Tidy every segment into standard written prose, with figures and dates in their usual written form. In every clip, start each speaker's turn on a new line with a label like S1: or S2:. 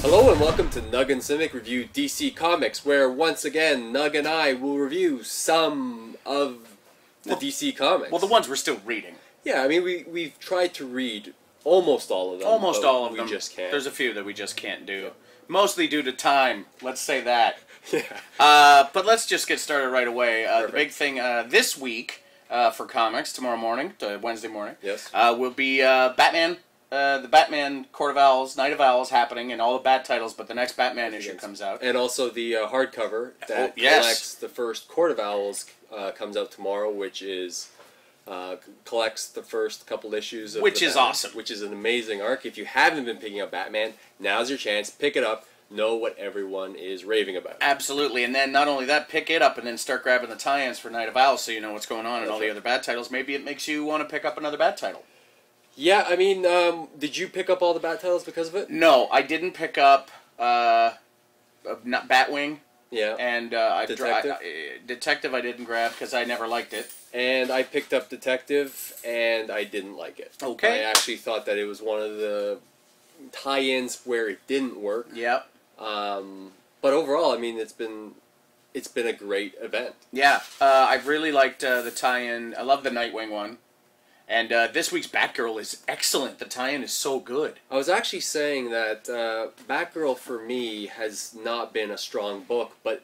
S1: Hello and welcome to Nug and Cymek Review DC Comics, where once again Nug and I will review some of the DC Comics.
S2: Well, the ones we're still reading.
S1: Yeah, I mean we've tried to read almost all of them.
S2: Almost all of them.
S1: We just can't.
S2: There's a few that we just can't do. Yeah. Mostly due to time. Let's say that.
S1: Yeah.
S2: But let's just get started right away. The big thing this week for comics, tomorrow morning, Wednesday morning,
S1: yes,
S2: will be Batman. The Batman Court of Owls, Night of Owls happening, and all the Bat titles, but the next Batman issue comes out.
S1: And also the hardcover that collects the first Court of Owls comes out tomorrow, which is collects the first couple issues of
S2: which is
S1: Batman,
S2: awesome.
S1: Which is an amazing arc. If you haven't been picking up Batman, now's your chance. Pick it up. Know what everyone is raving about.
S2: Absolutely, and then not only that, pick it up and then start grabbing the tie-ins for Night of Owls so you know what's going on and all the other Bat titles. Maybe it makes you want to pick up another Bat title.
S1: Yeah, I mean, did you pick up all the Bat titles because of it?
S2: No, I didn't pick up Batwing.
S1: Yeah.
S2: And Detective I didn't grab because I never liked it.
S1: And I picked up Detective, and I didn't like it.
S2: Okay.
S1: I actually thought that it was one of the tie-ins where it didn't work.
S2: Yep.
S1: But overall, I mean, it's been a great event.
S2: Yeah. I really liked the tie-in. I love the Nightwing one. And this week's Batgirl is excellent. The tie-in is so good.
S1: I was actually saying that Batgirl for me has not been a strong book, but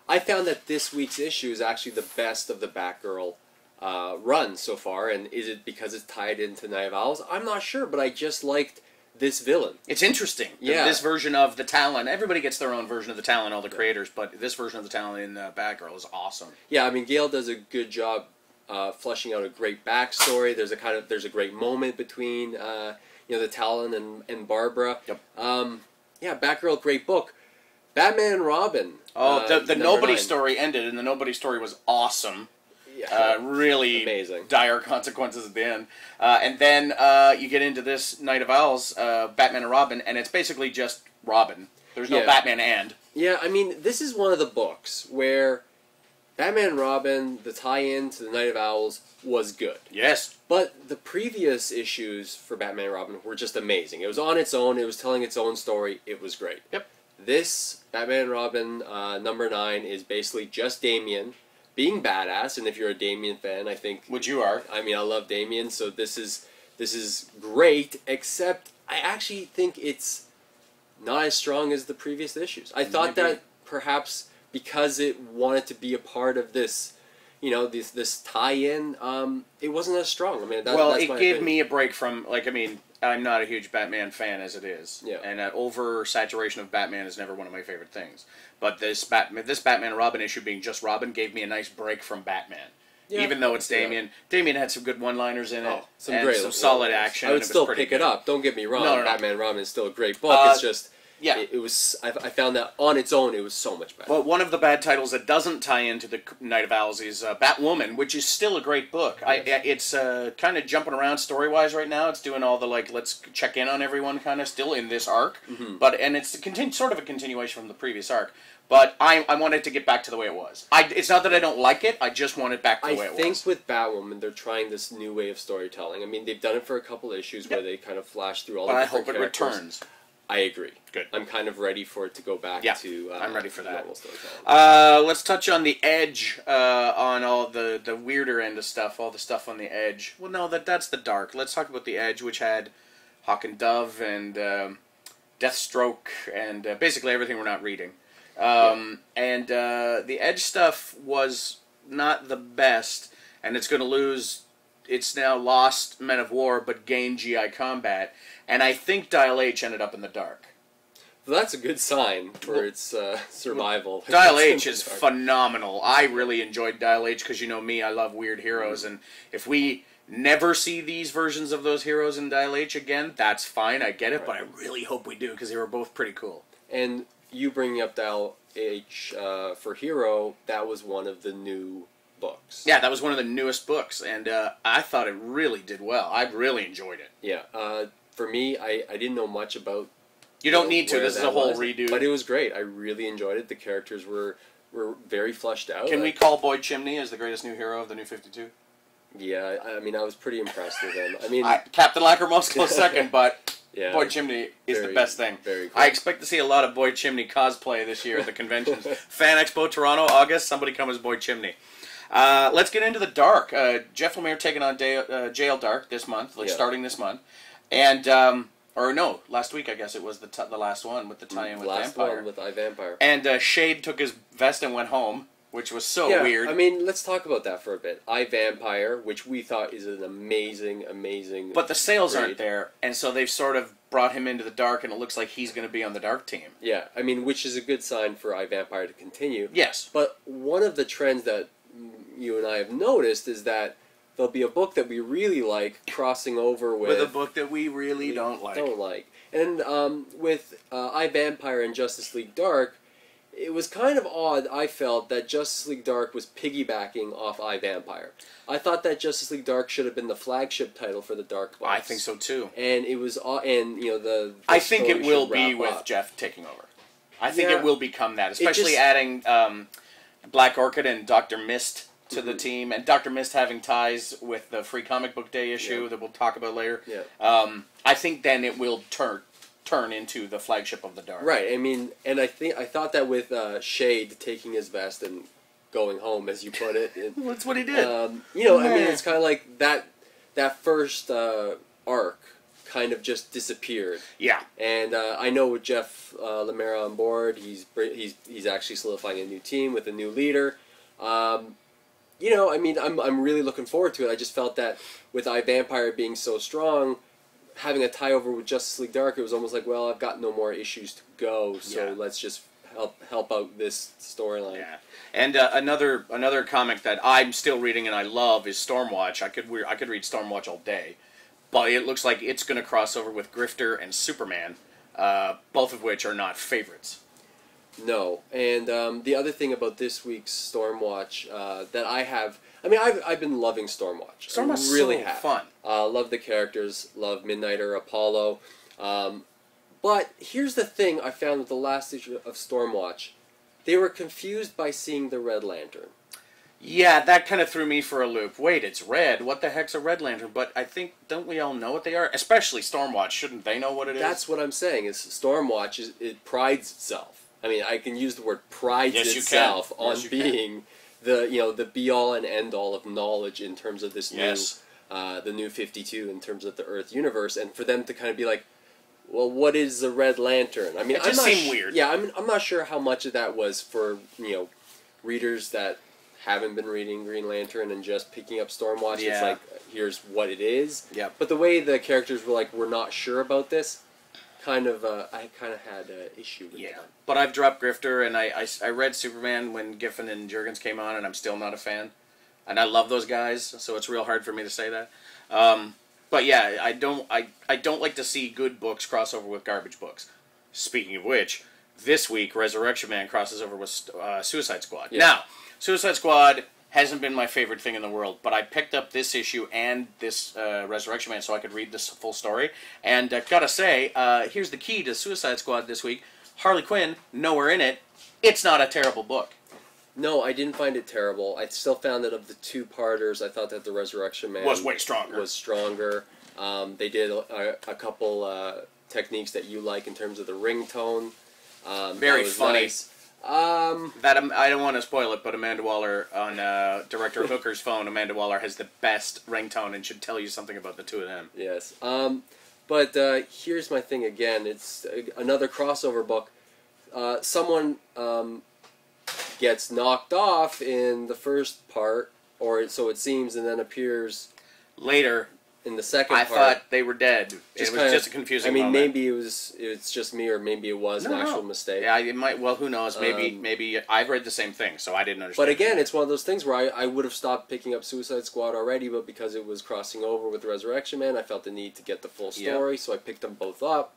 S1: I found that this week's issue is actually the best of the Batgirl run so far. And is it because it's tied into Night of Owls? I'm not sure, but I just liked this villain.
S2: It's interesting.
S1: Yeah.
S2: This version of the Talon. Everybody gets their own version of the Talon, all the creators, but this version of the Talon in Batgirl is awesome.
S1: Yeah, I mean, Gale does a good job fleshing out a great backstory. There's a great moment between the Talon and Barbara.
S2: Yep.
S1: Yeah, Batgirl, great book. Batman and Robin.
S2: Oh, the Nobody
S1: 9.
S2: Story ended, and the Nobody Story was awesome.
S1: Yeah,
S2: really
S1: amazing.
S2: Dire consequences at the end. And then you get into this Night of Owls, Batman and Robin, and it's basically just Robin. There's no Batman and.
S1: Yeah, I mean, this is one of the books where Batman and Robin, the tie-in to the Night of Owls, was good.
S2: Yes.
S1: But the previous issues for Batman and Robin were just amazing. It was on its own. It was telling its own story. It was great.
S2: Yep.
S1: This, Batman and Robin number 9, is basically just Damian being badass. And if you're a Damian fan, I think...
S2: Which you are.
S1: I mean, I love Damian, so this is great, except I actually think it's not as strong as the previous issues. I thought that perhaps because it wanted to be a part of this, this tie-in, it wasn't as strong. I mean, that's
S2: it gave me a break from, I'm not a huge Batman fan as it is.
S1: Yeah.
S2: And over-saturation of Batman is never one of my favorite things. But this Batman and Robin issue being just Robin gave me a nice break from Batman. Yeah. Even though it's Damian. Yeah. Damian had some good one-liners in it. Some solid action.
S1: I would still pick it up. Don't get me wrong.
S2: No.
S1: Batman and Robin is still a great book. It's just... Yeah, it was. I found that on its own, it was so much better.
S2: Well, one of the bad titles that doesn't tie into the Night of Owls is Batwoman, which is still a great book. Yes. It's kind of jumping around story-wise right now. It's doing all the let's check in on everyone kind of still in this arc, and it's sort of a continuation from the previous arc. But I wanted to get back to the way it was. It's not that I don't like it. I just want it back to the way it was.
S1: I think with Batwoman, they're trying this new way of storytelling. I mean, they've done it for a couple issues where they kind of flash through all the different characters.
S2: But I hope it returns.
S1: I agree.
S2: Good.
S1: I'm kind of ready for it to go back to...
S2: I'm ready for that. Let's touch on the Edge, on all the weirder end of stuff, all the stuff on the Edge. Well, no, that's the dark. Let's talk about the Edge, which had Hawk and Dove and Deathstroke and basically everything we're not reading. And the Edge stuff was not the best, and it's going to lose... It's now lost Men of War, but gained GI Combat. And I think Dial H ended up in the dark.
S1: Well, that's a good sign for its survival.
S2: Dial H is phenomenal. I really enjoyed Dial H because, you know me, I love weird heroes. And if we never see these versions of those heroes in Dial H again, that's fine. I get it. But I really hope we do because they were both pretty cool.
S1: And you bringing up Dial H for Hero, that was one of the new books.
S2: Yeah, that was one of the newest books, and I thought it really did well. I really enjoyed it.
S1: Yeah, for me, I didn't know much about...
S2: You don't need to. This is a whole redo.
S1: But it was great. I really enjoyed it. The characters were very fleshed out.
S2: Can we call Boyd Chimney as the greatest new hero of the New 52?
S1: Yeah, I mean, I was pretty impressed with him. I mean...
S2: Captain Lackermost close second, but
S1: Yeah.
S2: Boy Chimney is the best thing.
S1: Very cool.
S2: I expect to see a lot of Boy Chimney cosplay this year at the conventions. Fan Expo Toronto, August, somebody come as Boy Chimney. Let's get into the Dark. Jeff Lemire taking on Jail Dark this month, starting this month. And, or no, last week I guess it was the last one with the tie-in with
S1: last
S2: Vampire.
S1: one with iVampire.
S2: And Shade took his vest and went home, which was so weird.
S1: I mean, let's talk about that for a bit. iVampire, which we thought is an amazing
S2: But the sales
S1: raid.
S2: aren't there, and so they've sort of brought him into the Dark, and it looks like he's going to be on the Dark team.
S1: Yeah, I mean, which is a good sign for iVampire to continue.
S2: Yes.
S1: But one of the trends that you and I have noticed is that there'll be a book that we really like crossing over with
S2: a book that we really don't like.
S1: And with iVampire and Justice League Dark, it was kind of odd, I felt, that Justice League Dark was piggybacking off iVampire. I thought that Justice League Dark should have been the flagship title for the Dark box.
S2: I think so too.
S1: And it was, the
S2: I think it will
S1: story should
S2: be
S1: wrap
S2: with
S1: up.
S2: Jeff taking over. I think it will become that, especially
S1: just-
S2: adding Black Orchid and Dr. Mist to the team, and Dr. Mist having ties with the Free Comic Book Day issue that we'll talk about later.
S1: Yeah.
S2: I think then it will turn into the flagship of the Dark.
S1: Right. I mean, and I thought that with Shade taking his vest and going home, as you put it.
S2: Well, that's what he did.
S1: I mean, it's kind of like that first arc kind of just disappeared.
S2: Yeah.
S1: And I know with Jeff Lemire on board, he's actually solidifying a new team with a new leader. I mean, I'm really looking forward to it. I just felt that with iVampire being so strong, having a tie over with Justice League Dark, it was almost like, well, I've got no more issues to go, so let's just help out this storyline.
S2: Yeah. And another comic that I'm still reading and I love is Stormwatch. I could read Stormwatch all day, but it looks like it's going to cross over with Grifter and Superman, both of which are not favorites.
S1: No, and the other thing about this week's Stormwatch that I've been loving Stormwatch.
S2: Stormwatch's
S1: really
S2: so fun.
S1: Love the characters, love Midnighter, Apollo. But here's the thing I found with the last issue of Stormwatch. They were confused by seeing the Red Lantern.
S2: Yeah, that kind of threw me for a loop. Wait, it's red. What the heck's a Red Lantern? But I think, don't we all know what they are? Especially Stormwatch. Shouldn't they know what it is?
S1: That's what I'm saying. Is Stormwatch it prides itself. I mean, I can use the word prides itself on being the be all and end all of knowledge in terms of this the new 52 in terms of the Earth universe, and for them to kind of be like, well, what is the Red Lantern? I mean,
S2: it just seemed weird.
S1: Yeah, I'm not sure how much of that was for readers that haven't been reading Green Lantern and just picking up Stormwatch.
S2: Yeah.
S1: It's like, here's what it is.
S2: Yeah.
S1: But the way the characters were like, we're not sure about this. I kind of had an issue with that.
S2: But I've dropped Grifter, and I read Superman when Giffen and Jurgens came on, and I'm still not a fan. And I love those guys, so it's real hard for me to say that. But yeah, I don't like to see good books cross over with garbage books. Speaking of which, this week Resurrection Man crosses over with Suicide Squad.
S1: Yeah.
S2: Now, Suicide Squad hasn't been my favorite thing in the world, but I picked up this issue and this Resurrection Man so I could read this full story. And gotta say, here's the key to Suicide Squad this week. Harley Quinn, nowhere in it. It's not a terrible book.
S1: No, I didn't find it terrible. I still found that of the two-parters, I thought that the Resurrection Man
S2: Was way stronger.
S1: Was stronger. They did a couple techniques that you like in terms of the ringtone.
S2: Very funny.
S1: Nice.
S2: That I don't want to spoil it, but Amanda Waller on Director Hooker's phone, Amanda Waller has the best ringtone and should tell you something about the two of them.
S1: Yes. But here's my thing again. It's another crossover book. Someone gets knocked off in the first part, or so it seems, and then appears
S2: later
S1: in the second part.
S2: I thought they were dead. It was just a confusing moment.
S1: Maybe it's just me, or maybe it was an actual mistake.
S2: Yeah, it might. Well, who knows? Maybe I've read the same thing, so I didn't understand.
S1: But again, it's one of those things where I would have stopped picking up Suicide Squad already, but because it was crossing over with Resurrection Man, I felt the need to get the full story, so I picked them both up.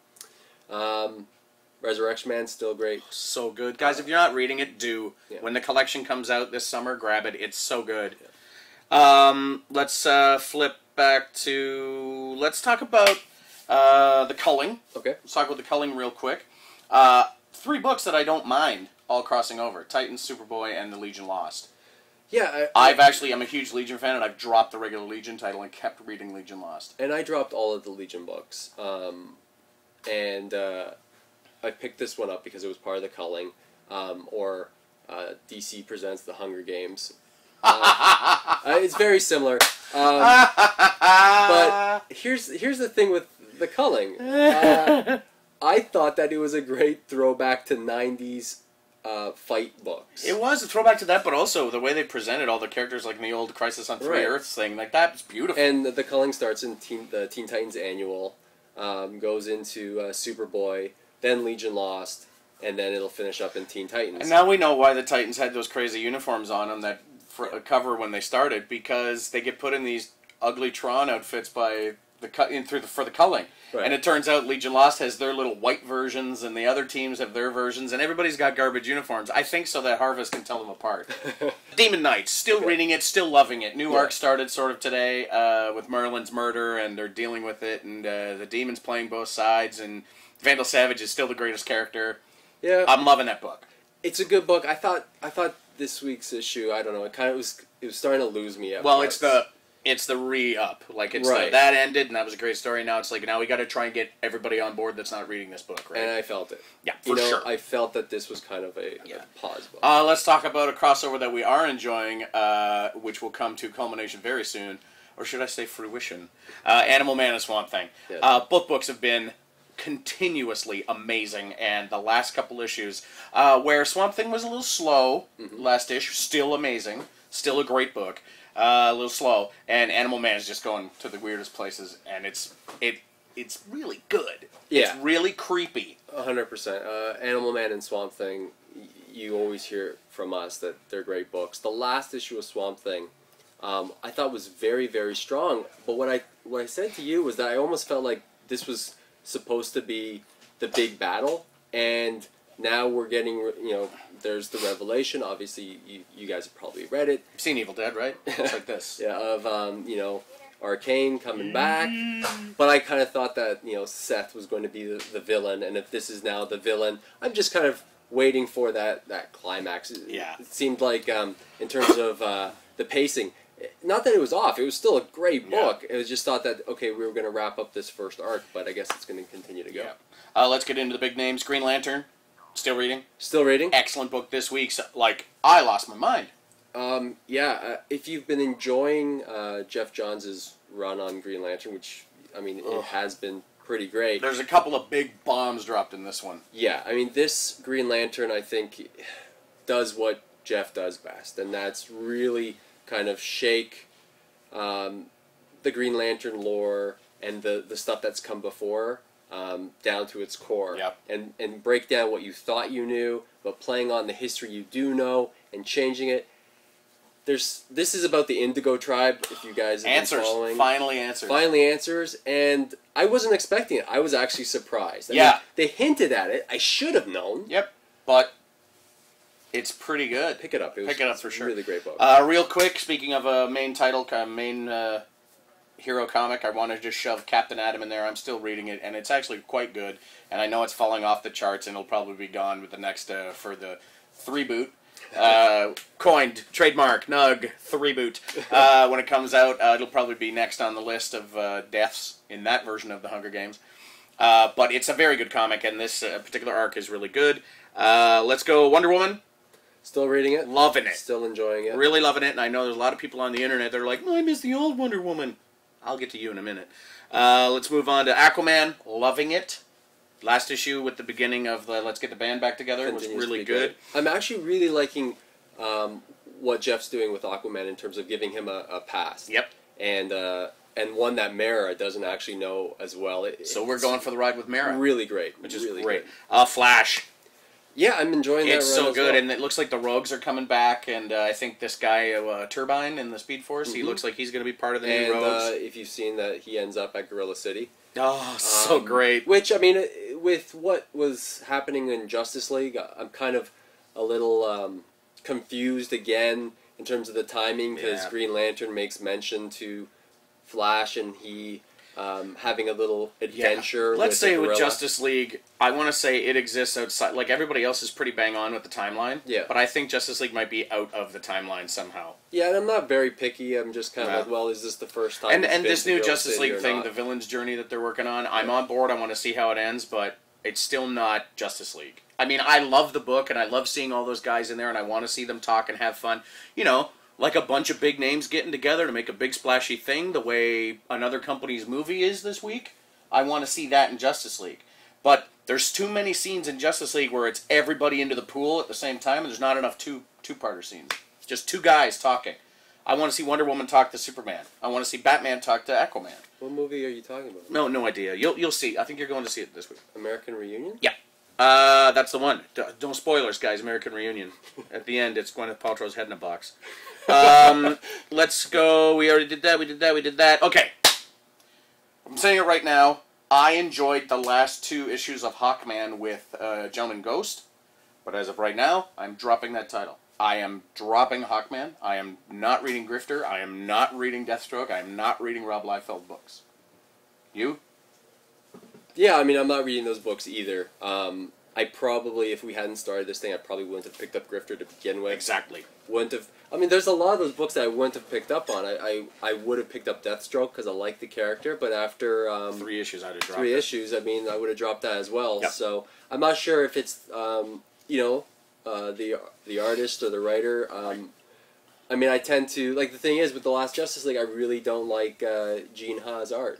S1: Resurrection Man's still great.
S2: So good. Guys, if you're not reading it, do.
S1: Yeah.
S2: When the collection comes out this summer, grab it. It's so good. Yeah. Let's flip back to... Let's talk about the culling.
S1: Okay.
S2: Let's talk about the culling real quick. 3 books that I don't mind all crossing over. Titans, Superboy, and The Legion Lost.
S1: Yeah,
S2: I'm a huge Legion fan, and I've dropped the regular Legion title and kept reading Legion Lost.
S1: And I dropped all of the Legion books. and I picked this one up because it was part of the culling, or DC presents the Hunger Games. It's very similar, but here's the thing with the culling. I thought that it was a great throwback to 90s fight books.
S2: It was a throwback to that, but also the way they presented all the characters, like in the old Crisis on Three Earths thing, like that was beautiful.
S1: And the culling starts in the Teen Titans Annual, goes into Superboy, then Legion Lost, and then it'll finish up in Teen Titans.
S2: And now we know why the Titans had those crazy uniforms on them that cover when they started, because they get put in these ugly Tron outfits by for the culling. Right. And it turns out Legion Lost has their little white versions, and the other teams have their versions, and everybody's got garbage uniforms. I think so that Harvest can tell them apart. Demon Knights, still reading it, still loving it. New arc started sort of today with Merlin's murder, and they're dealing with it, and the demons playing both sides, and Vandal Savage is still the greatest character. Yeah, I'm loving that book.
S1: It's a good book. I thought this week's issue, I don't know, it was starting to lose me.
S2: Well, parts. It's the re-up. Like, it's that ended, and that was a great story. Now it's like, now we got to try and get everybody on board that's not reading this book, right?
S1: And I felt it.
S2: Yeah, for sure.
S1: I felt that this was kind of a pause book.
S2: Let's talk about a crossover that we are enjoying, which will come to culmination very soon. Or should I say fruition? Animal Man and Swamp Thing. Yes. Both books have been continuously amazing, and the last couple issues, where Swamp Thing was a little slow, last issue, still amazing, still a great book. A little slow, and Animal Man is just going to the weirdest places, and it's really good. Yeah. It's really creepy.
S1: 100%. Animal Man and Swamp Thing, you always hear from us that they're great books. The last issue of Swamp Thing, I thought was very, very strong, but what I said to you was that I almost felt like this was supposed to be the big battle, and now we're getting, there's the revelation. Obviously, you guys have probably read it.
S2: You've seen Evil Dead, right? It's like this.
S1: Yeah, of, Arcane coming back. But I kind of thought that, Seth was going to be the villain, and if this is now the villain, I'm just kind of waiting for that climax. It seemed like, in terms of the pacing, not that it was off, it was still a great book. It was just thought that, okay, we were going to wrap up this first arc, but I guess it's going to continue to go.
S2: Yeah. Let's get into the big names. Green Lantern. Still reading?
S1: Still reading.
S2: Excellent book this week. So, I lost my mind.
S1: If you've been enjoying Jeff Johns' run on Green Lantern, which, it has been pretty great.
S2: There's a couple of big bombs dropped in this one.
S1: Yeah, this Green Lantern, I think, does what Jeff does best, and that's really kind of shake the Green Lantern lore and the stuff that's come before down to its core, and break down what you thought you knew, but playing on the history you do know and changing it. This is about the Indigo Tribe, if you guys have been following.
S2: Finally
S1: answers, and I wasn't expecting it. I was actually surprised. They hinted at it. I should have known.
S2: Yep, but it's pretty good.
S1: Pick it up.
S2: Pick it up for sure.
S1: Really great book.
S2: Real quick, speaking of a main title, hero comic, I want to just shove Captain Atom in there. I'm still reading it, and it's actually quite good. And I know it's falling off the charts, and it'll probably be gone with the next for the 3-boot. Coined, trademark, Nug, 3-boot. When it comes out, it'll probably be next on the list of deaths in that version of the Hunger Games. But it's a very good comic, and this particular arc is really good. Let's go Wonder Woman.
S1: Still reading it.
S2: Loving it.
S1: Still enjoying it.
S2: Really loving it, and I know there's a lot of people on the internet that are like, I miss the old Wonder Woman. I'll get to you in a minute. Let's move on to Aquaman. Loving it. Last issue with the beginning of the Let's Get the Band Back Together was really good.
S1: I'm actually really liking what Jeff's doing with Aquaman in terms of giving him a past.
S2: Yep.
S1: And one that Mara doesn't actually know as well.
S2: So we're going for the ride with Mara.
S1: Really great.
S2: Which is
S1: really
S2: great. Flash.
S1: Yeah, I'm enjoying that run.
S2: It's so good,
S1: well.
S2: And it looks like the Rogues are coming back, and I think this guy, Turbine in the Speed Force, he looks like he's going to be part of the new Rogues.
S1: If you've seen that, he ends up at Gorilla City.
S2: Oh, so great.
S1: Which, with what was happening in Justice League, I'm kind of a little confused again in terms of the timing, because Green Lantern makes mention to Flash, and he having a little adventure.
S2: Let's say with
S1: Gorilla.
S2: Justice League, I want to say it exists outside. Like everybody else is pretty bang on with the timeline.
S1: Yeah.
S2: But I think Justice League might be out of the timeline somehow.
S1: Yeah, and I'm not very picky. I'm just kind of like, well, is this the first time?
S2: And this new Justice League thing,
S1: not?
S2: the villain's journey that they're working on, I'm on board. I want to see how it ends, but it's still not Justice League. I mean, I love the book, and I love seeing all those guys in there, and I want to see them talk and have fun. You know, like a bunch of big names getting together to make a big splashy thing, the way another company's movie is this week. I want to see that in Justice League. But there's too many scenes in Justice League where it's everybody into the pool at the same time, and there's not enough two-parter scenes. Just two guys talking. I want to see Wonder Woman talk to Superman. I want to see Batman talk to Aquaman.
S1: What movie are you talking about?
S2: No idea. You'll see. I think you're going to see it this week.
S1: American Reunion?
S2: Yeah. That's the one. Don't spoilers, guys. American Reunion. At the end, it's Gwyneth Paltrow's head in a box. Let's go. We already did that. We did that. Okay. I'm saying it right now. I enjoyed the last 2 issues of Hawkman with Gentleman Ghost, but as of right now, I'm dropping that title. I am dropping Hawkman. I am not reading Grifter. I am not reading Deathstroke. I am not reading Rob Liefeld books. You?
S1: Yeah, I mean, I'm not reading those books either. I probably, if we hadn't started this thing, I probably wouldn't have picked up Grifter to begin with.
S2: Exactly.
S1: Wouldn't have. I mean, there's a lot of those books that I wouldn't have picked up on. I would have picked up Deathstroke because I like the character, but after
S2: 3 issues, I'd have dropped
S1: 3
S2: it.
S1: issues, I mean, I would have dropped that as well.
S2: Yep.
S1: So I'm not sure if it's the artist or the writer. I mean, I tend to like the thing is with the Last Justice League, I really don't like Gene Ha's art.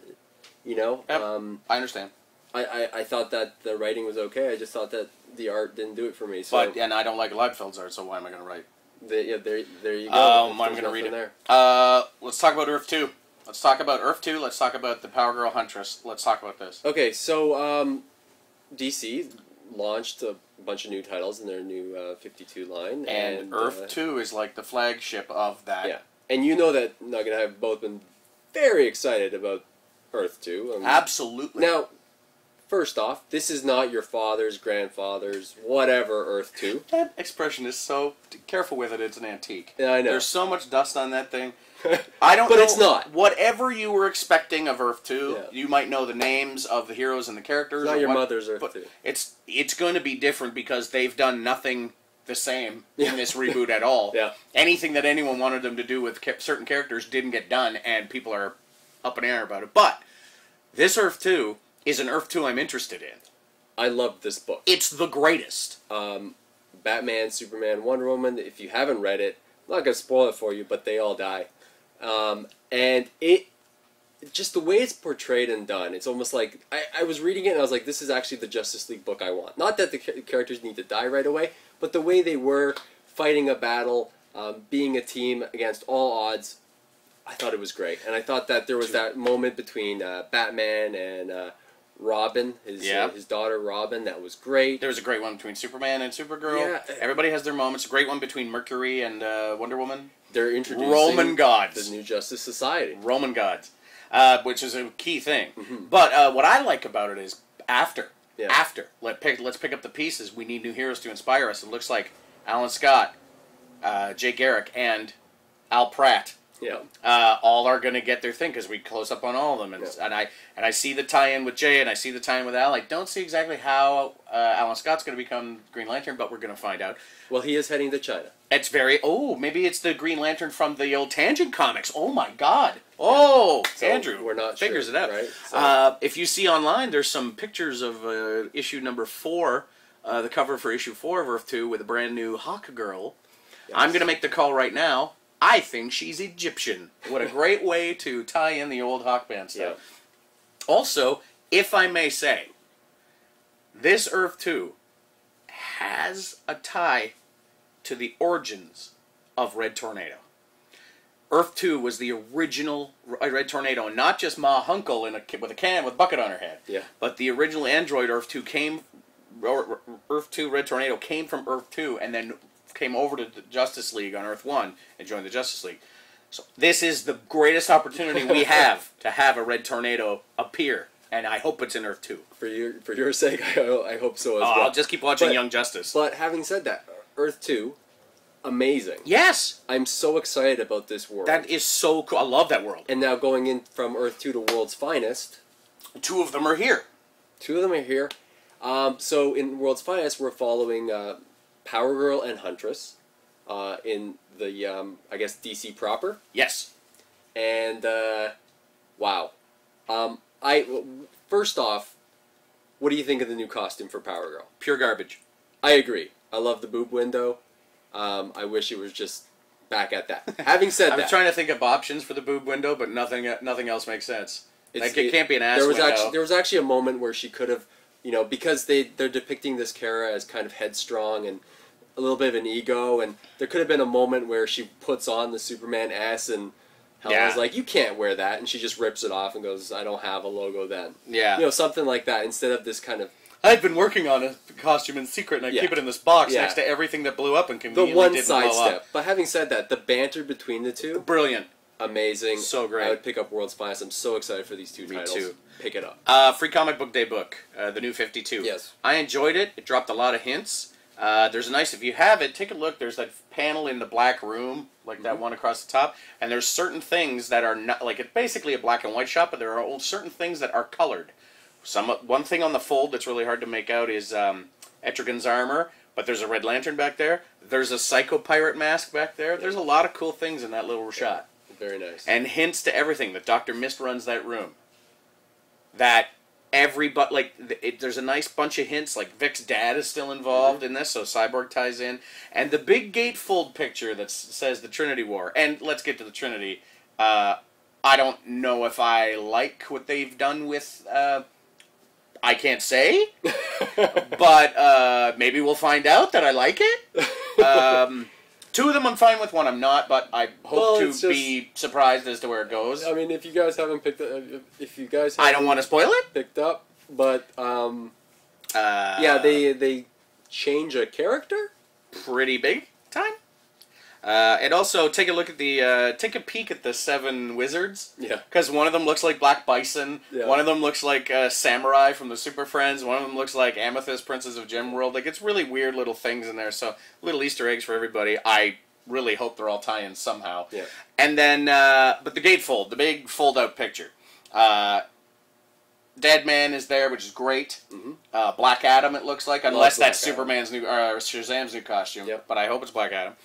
S1: You know,
S2: Yep. I understand.
S1: I thought that the writing was okay. I just thought that the art didn't do it for me. So,
S2: And I don't like Liefeld's art, so why am I going to write?
S1: there you go.
S2: I'm going to read it.
S1: There.
S2: Let's talk about Earth 2. Let's talk about Earth 2. Let's talk about the Power Girl Huntress. Let's talk about this.
S1: Okay, so DC launched a bunch of new titles in their new 52 line.
S2: And Earth 2 is like the flagship of that.
S1: Yeah. And you know that Nug and I have both been very excited about Earth 2.
S2: Absolutely.
S1: Now, first off, this is not your father's, grandfather's, whatever Earth 2.
S2: That expression is so... Careful with it, it's an antique.
S1: Yeah, I know.
S2: There's so much dust on that thing. I don't
S1: But
S2: know.
S1: it's not.
S2: Whatever you were expecting of Earth 2,
S1: Yeah.
S2: you might know the names of the heroes and the characters.
S1: It's not
S2: or
S1: your
S2: what,
S1: mother's Earth
S2: but
S1: 2.
S2: It's going to be different because they've done nothing the same
S1: Yeah.
S2: in this reboot at all.
S1: Yeah.
S2: Anything that anyone wanted them to do with certain characters didn't get done, and people are up in the air about it. But this Earth 2 is an Earth 2 I'm interested in.
S1: I love this book.
S2: It's the greatest.
S1: Batman, Superman, Wonder Woman. If you haven't read it, I'm not going to spoil it for you, but they all die. And it, just the way it's portrayed and done, it's almost like, I was reading it and I was like, this is actually the Justice League book I want. Not that the characters need to die right away, but the way they were fighting a battle, being a team against all odds, I thought it was great. And I thought that there was that moment between Batman and Robin, his daughter Robin, that was great.
S2: There was a great one between Superman and Supergirl.
S1: Yeah.
S2: Everybody has their moments. A great one between Mercury and Wonder Woman.
S1: They're introducing
S2: Roman gods.
S1: the new Justice Society.
S2: Roman gods, which is a key thing.
S1: Mm-hmm.
S2: But what I like about it is after.
S1: Yeah.
S2: After. Let's pick up the pieces. We need new heroes to inspire us. It looks like Alan Scott, Jay Garrick, and Al Pratt.
S1: Yeah.
S2: All are going to get their thing because we close up on all of them, and I see the tie-in with Jay, and I see the tie-in with Al. I don't see exactly how Alan Scott's going to become Green Lantern, but we're going to find out.
S1: Well, he is heading to China.
S2: It's maybe it's the Green Lantern from the old Tangent comics. Oh my God! Oh,
S1: So
S2: Andrew,
S1: we're not
S2: figures
S1: sure,
S2: it out.
S1: right? So,
S2: If you see online, there's some pictures of issue number 4, the cover for issue 4 of Earth 2 with a brand new Hawk Girl.
S1: yes.
S2: I'm going to make the call right now. I think she's Egyptian. What a great way to tie in the old Hawkman stuff.
S1: Yeah.
S2: Also, if I may say, this Earth 2 has a tie to the origins of Red Tornado. Earth 2 was the original Red Tornado, and not just Ma Hunkel with a bucket on her head.
S1: Yeah.
S2: But the original android Earth 2 Earth 2 Red Tornado came from Earth 2 and then came over to the Justice League on Earth 1 and joined the Justice League. So this is the greatest opportunity we have to have a Red Tornado appear, and I hope it's in Earth 2.
S1: For your sake, I hope so as well.
S2: I'll just keep watching
S1: But-
S2: Young Justice.
S1: But having said that, Earth 2, amazing.
S2: Yes!
S1: I'm so excited about this world.
S2: That is so cool. I love that world.
S1: And now going in from Earth-2 to World's Finest.
S2: 2 of them are here.
S1: 2 of them are here. So in World's Finest, we're following Power Girl and Huntress in the, I guess, DC proper.
S2: Yes.
S1: And, wow. First off, what do you think of the new costume for Power Girl?
S2: Pure garbage.
S1: I agree. I love the boob window. I wish it was just back at that. Having said that,
S2: I'm trying to think of options for the boob window, but nothing else makes sense. Like, it can't be an ass
S1: window. There was actually a moment where she could have, because they're depicting this Kara as kind of headstrong and a little bit of an ego, and there could have been a moment where she puts on the Superman S and Helena's like, you can't wear that, and she just rips it off and goes, I don't have a logo then.
S2: Yeah.
S1: Something like that, instead of this kind of...
S2: I've been working on a costume in secret, and I keep it in this box next to everything that blew up and conveniently didn't blow up. The one sidestep. But
S1: having said that, the banter between the two...
S2: Brilliant.
S1: Amazing.
S2: So great.
S1: I would pick up World's Finest. I'm so excited for these 2 titles.
S2: Me too.
S1: Pick it up.
S2: Free Comic Book Day book, the new 52.
S1: Yes.
S2: I enjoyed it. It dropped a lot of hints. There's a nice, if you have it, take a look. There's that panel in the black room, like that one across the top, and there's certain things that are not, like, it's basically a black and white shot, but there are certain things that are colored. One thing on the fold that's really hard to make out is Etrigan's armor, but there's a Red Lantern back there. There's a Psycho Pirate mask back there. There's a lot of cool things in that little shot.
S1: Very nice.
S2: And hints to everything. That Dr. Mist runs that room. That there's a nice bunch of hints, like Vic's dad is still involved in this, so Cyborg ties in. And the big gatefold picture that says the Trinity War. And let's get to the Trinity. I don't know if I like what they've done with... I can't say, but maybe we'll find out that I like it. 2 of them I'm fine with, 1 I'm not, but I hope to be surprised as to where it goes.
S1: I mean, if you guys haven't picked up,
S2: I don't want to spoil it.
S1: Picked up, but yeah, they change a character
S2: pretty big time. And also take a look at take a peek at the 7 wizards.
S1: Yeah.
S2: Because one of them looks like Black Bison.
S1: Yeah.
S2: One of them looks like Samurai from the Super Friends. One of them looks like Amethyst, Princess of Gemworld. Like, it's really weird little things in there. So, little Easter eggs for everybody. I really hope they're all tie-ins somehow.
S1: Yeah.
S2: And then, but the gatefold, the big fold-out picture. Dead Man is there, which is great.
S1: Mm-hmm.
S2: Black Adam, it looks like. Unless that's
S1: Superman's
S2: new, Shazam's new costume.
S1: Yep.
S2: But I hope it's Black Adam.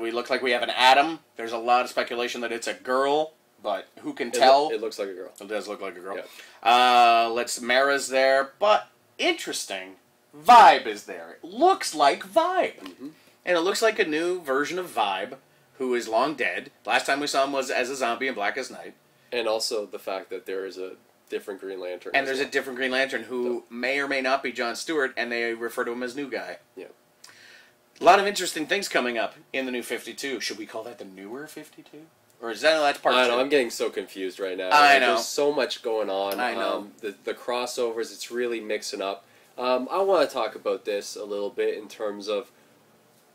S2: We look like we have an Atom. There's a lot of speculation that it's a girl, but who can tell?
S1: It looks like a girl.
S2: It does look like a girl.
S1: Yeah.
S2: Mara's there, but interesting. Vibe is there. It looks like Vibe.
S1: Mm-hmm.
S2: And it looks like a new version of Vibe, who is long dead. Last time we saw him was as a zombie in Blackest Night.
S1: And also the fact that there is a different Green Lantern.
S2: And there's a different Green Lantern who may or may not be Jon Stewart, and they refer to him as New Guy.
S1: Yeah.
S2: A lot of interesting things coming up in the new 52. Should we call that the newer 52? Or is that's part 2?
S1: I know, I'm getting so confused right now.
S2: I know.
S1: There's so much going on.
S2: I know.
S1: The crossovers, it's really mixing up. I want to talk about this a little bit in terms of,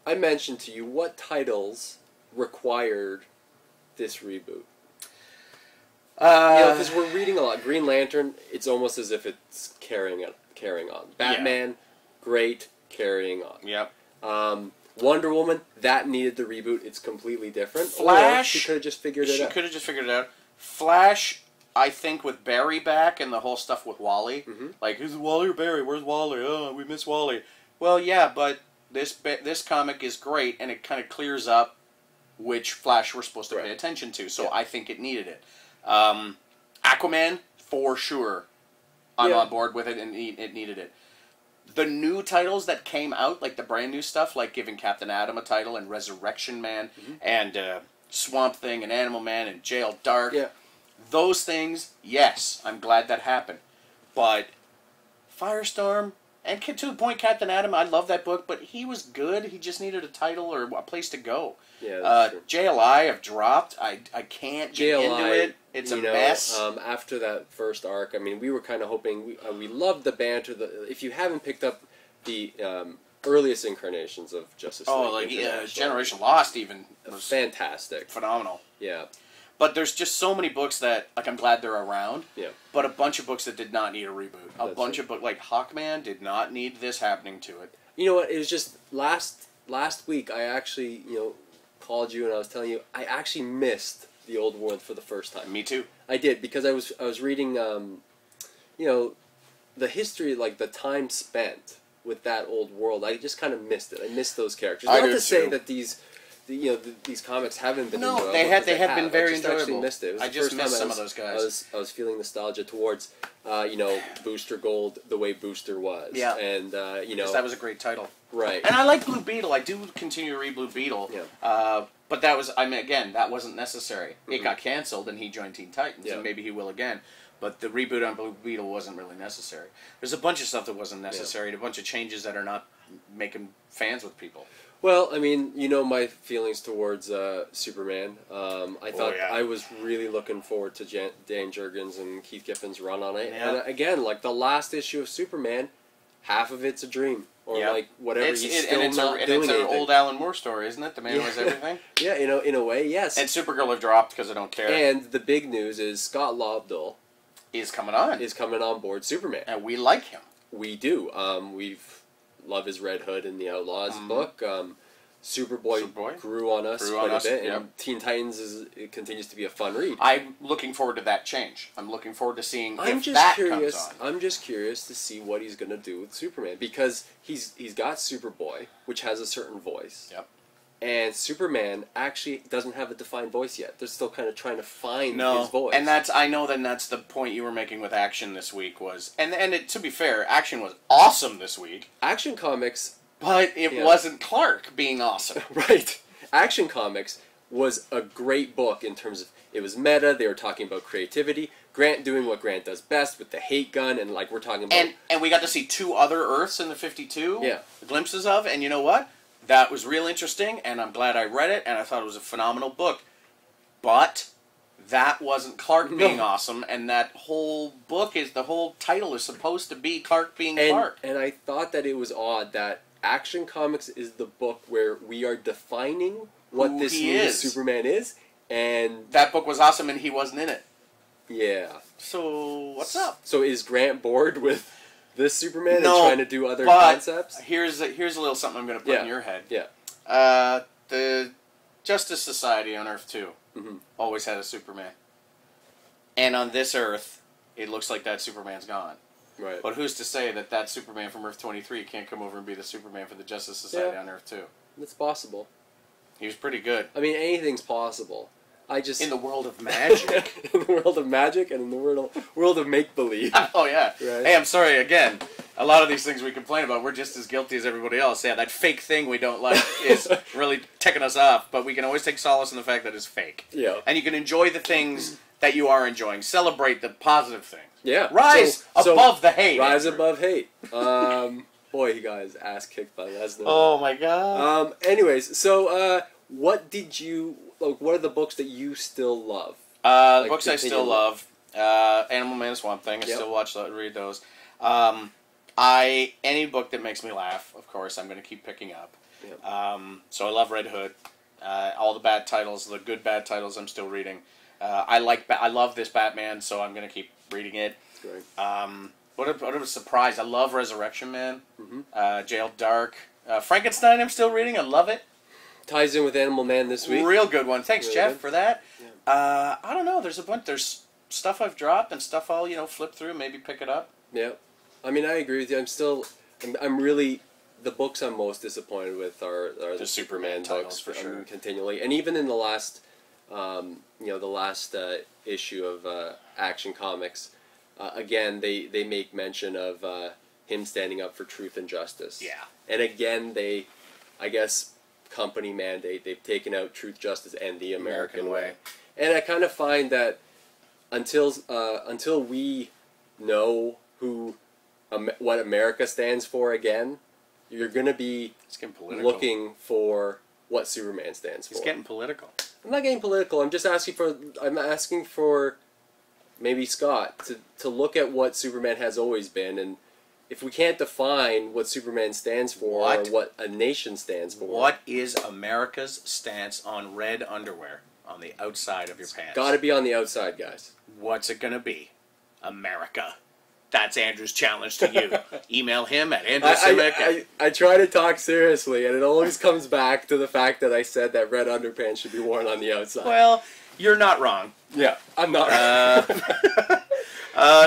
S1: I mentioned to you what titles required this reboot. Because we're reading a lot. Green Lantern, it's almost as if it's carrying on. Batman, great, carrying on.
S2: Yep.
S1: Wonder Woman, that needed the reboot. It's completely different.
S2: Flash,
S1: she could have just figured it out.
S2: She could have just figured it out. Flash, I think with Barry back and the whole stuff with Wally, like, is it Wally or Barry? Where's Wally? Oh, we miss Wally. Well, yeah, but this comic is great, and it kind of clears up which Flash we're supposed to pay attention to. So I think it needed it. Aquaman, for sure, I'm on board with it, and it needed it. The new titles that came out, like the brand new stuff, like giving Captain Atom a title, and Resurrection Man, and Swamp Thing, and Animal Man, and Jail Dark, those things, yes, I'm glad that happened. But Firestorm, and to the point, Captain Atom, I love that book, but he was good. He just needed a title or a place to go.
S1: Yeah,
S2: JLI, I've dropped. I can't get into it. It's a mess.
S1: After that first arc, I mean, we were kind of hoping, we loved the banter. If you haven't picked up the earliest incarnations of Justice League,
S2: Generation Lost even was
S1: fantastic.
S2: Phenomenal.
S1: Yeah.
S2: But there's just so many books that, like, I'm glad they're around.
S1: Yeah.
S2: But a bunch of books that did not need a reboot. A bunch of books, like Hawkman, did not need this happening to it.
S1: You know what? It was just last week I actually, called you and I was telling you I actually missed the old world for the first time.
S2: Me too.
S1: I did, because I was reading, the history, like the time spent with that old world. I just kind of missed it. I missed those characters.
S2: I
S1: Not
S2: do
S1: to say
S2: too.
S1: that these comics haven't been enjoyable.
S2: They have
S1: because
S2: been very
S1: I just actually
S2: enjoyable.
S1: missed it. It was
S2: I
S1: the
S2: just
S1: first
S2: missed
S1: time
S2: some of those guys.
S1: I was feeling nostalgia towards, Booster Gold the way Booster was.
S2: Yeah.
S1: And,
S2: Because that was a great title.
S1: Right.
S2: And I like Blue Beetle. I do continue to read Blue Beetle.
S1: Yeah.
S2: But that was, again, that wasn't necessary. It got canceled and he joined Teen Titans, and maybe he will again. But the reboot on Blue Beetle wasn't really necessary. There's a bunch of stuff that wasn't necessary, and a bunch of changes that are not making fans with people.
S1: Well, I mean, my feelings towards Superman. I thought I was really looking forward to Dan Jurgens and Keith Giffen's run on it.
S2: Yeah.
S1: And again, like the last issue of Superman, half of it's a dream. Or like whatever, he's still not doing
S2: it's
S1: anything.
S2: an old Alan Moore story, isn't it? The man who was everything?
S1: Yeah, in a way, yes.
S2: And Supergirl have dropped because I don't care.
S1: And the big news is Scott Lobdell
S2: is coming on
S1: board Superman.
S2: And we like him.
S1: We do. Love his Red Hood in the Outlaws book. Superboy grew on us quite a bit, and Teen Titans it continues to be a fun read.
S2: I'm looking forward to that change. I'm looking forward to seeing
S1: I'm
S2: if
S1: just
S2: that
S1: curious.
S2: comes on.
S1: I'm just curious to see what he's going to do with Superman, because he's got Superboy, which has a certain voice.
S2: Yep.
S1: And Superman actually doesn't have a defined voice yet. They're still kind of trying to find his voice.
S2: And that's the point you were making with Action this week was, to be fair, Action was awesome this week.
S1: Action Comics.
S2: But it wasn't Clark being awesome.
S1: Right. Action Comics was a great book in terms of, it was meta, they were talking about creativity, Grant doing what Grant does best with the hate gun, and like we're talking about...
S2: And we got to see 2 other Earths in the 52,
S1: yeah.
S2: glimpses of, and you know what? That was real interesting, and I'm glad I read it, and I thought it was a phenomenal book. But that wasn't Clark being awesome, and that whole book the whole title is supposed to be Clark being Clark.
S1: And I thought that it was odd that Action Comics is the book where we are defining what this new Superman is, and
S2: that book was awesome, and he wasn't in it.
S1: Yeah.
S2: So what's up?
S1: So is Grant bored with this Superman and trying to do other concepts?
S2: Here's a little something I'm going to put in your head.
S1: Yeah.
S2: The Justice Society on Earth-2 always had a Superman, and on this Earth, it looks like that Superman's gone.
S1: Right.
S2: But who's to say that Superman from Earth-23 can't come over and be the Superman for the Justice Society on Earth-2?
S1: It's possible.
S2: He was pretty good.
S1: I mean, anything's possible.
S2: In the world of magic.
S1: In the world of magic and in the world of make-believe.
S2: Oh, yeah.
S1: Right.
S2: Hey, I'm sorry, again, a lot of these things we complain about, we're just as guilty as everybody else. Yeah, that fake thing we don't like is really ticking us off, but we can always take solace in the fact that it's fake.
S1: Yeah.
S2: And you can enjoy the things that you are enjoying. Celebrate the positive things.
S1: Yeah.
S2: Rise above the hate.
S1: Rise above hate. Boy, he got his ass kicked by Lesnar.
S2: Oh, my God.
S1: Anyways, so what are the books that you still love?
S2: Books I still love. Animal Man and Swamp Thing. I still read those. Any book that makes me laugh, of course, I'm going to keep picking up.
S1: Yep.
S2: So I love Red Hood. All the bad titles, the good bad titles, I'm still reading. I love this Batman, so I'm going to keep reading it.
S1: Right.
S2: What a surprise! I love Resurrection Man. Jail Dark. Frankenstein. I'm still reading. I love it.
S1: Ties in with Animal Man this week.
S2: Real good one. Thanks,
S1: really
S2: Jeff,
S1: good.
S2: for that.
S1: Yeah.
S2: I don't know. There's a bunch. There's stuff I've dropped and stuff I'll flip through, maybe pick it up.
S1: Yeah, I mean, I agree with you. I'm really, the books I'm most disappointed with are the Superman books
S2: for sure.
S1: Continually, and even in the last, issue of Action Comics, again they make mention of him standing up for truth and justice.
S2: Yeah.
S1: And again, I guess, company mandate, they've taken out truth, justice, and the American way. And I kind of find that until we know what America stands for again, you're going to be looking for what Superman stands for.
S2: It's getting political.
S1: I'm not getting political. I'm asking for maybe Scott to look at what Superman has always been, and if we can't define what Superman stands for or what a nation stands for.
S2: What is America's stance on red underwear on the outside of your pants?
S1: Got to be on the outside, guys.
S2: What's it going to be? America. That's Andrew's challenge to you. Email him at Andrew Cymek.
S1: I try to talk seriously, and it always comes back to the fact that I said that red underpants should be worn on the outside.
S2: Well, you're not wrong.
S1: Yeah, I'm not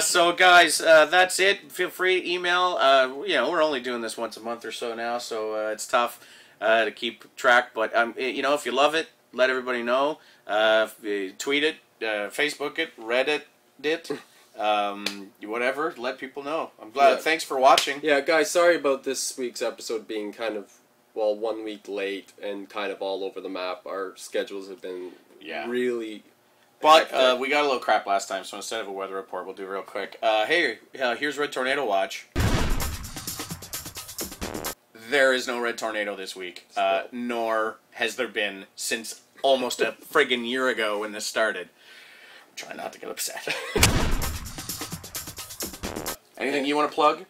S2: So, guys, that's it. Feel free to email. We're only doing this once a month or so now, so it's tough to keep track. But, if you love it, let everybody know. Tweet it, Facebook it, Reddit it. Whatever, let people know. I'm glad.
S1: Yeah.
S2: Thanks for watching.
S1: Yeah, guys, sorry about this week's episode being kind of, 1 week late and kind of all over the map. Our schedules have been really...
S2: But we got a little crap last time, so instead of a weather report, we'll do it real quick. Here's Red Tornado Watch. There is no red tornado this week, nor has there been since almost a friggin' year ago when this started. I'm trying not to get upset. Anything you want to plug?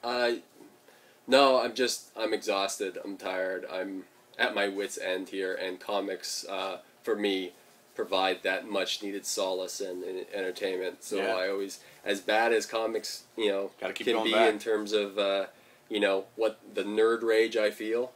S1: No, I'm exhausted. I'm tired. I'm at my wit's end here, and comics, for me, provide that much needed solace and entertainment. So I always, as bad as comics,
S2: Gotta keep
S1: can
S2: going
S1: be
S2: back.
S1: in terms of, what the nerd rage I feel.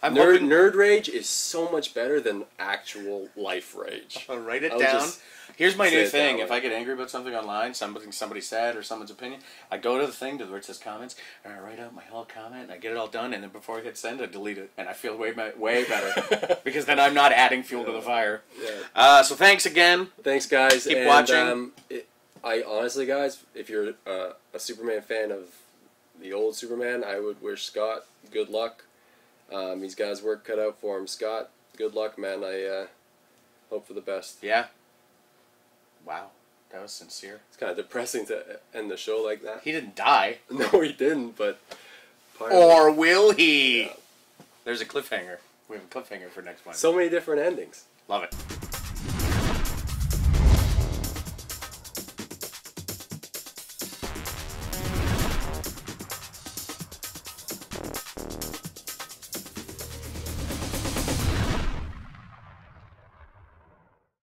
S2: Nerd
S1: rage is so much better than actual life rage.
S2: I'll write it
S1: I'll
S2: down.
S1: just
S2: Here's my
S1: say
S2: new
S1: it
S2: thing.
S1: that
S2: If
S1: way.
S2: I get angry about something online, somebody said or someone's opinion, I go to the thing where it says comments, and I write out my whole comment, and I get it all done, and then before I hit send, I delete it, and I feel way better because then I'm not adding fuel to the fire.
S1: Yeah.
S2: So thanks again.
S1: Thanks, guys.
S2: Keep
S1: and,
S2: watching.
S1: I honestly, guys, if you're a Superman fan of the old Superman, I would wish Scott good luck. He's got his work cut out for him. Scott, good luck, man. I hope for the best.
S2: Yeah. Wow, that was sincere.
S1: It's kind of depressing to end the show like that.
S2: He didn't die.
S1: No, he didn't, but...
S2: Or will he? Yeah. There's a cliffhanger. We have a cliffhanger for next month.
S1: So many different endings.
S2: Love it.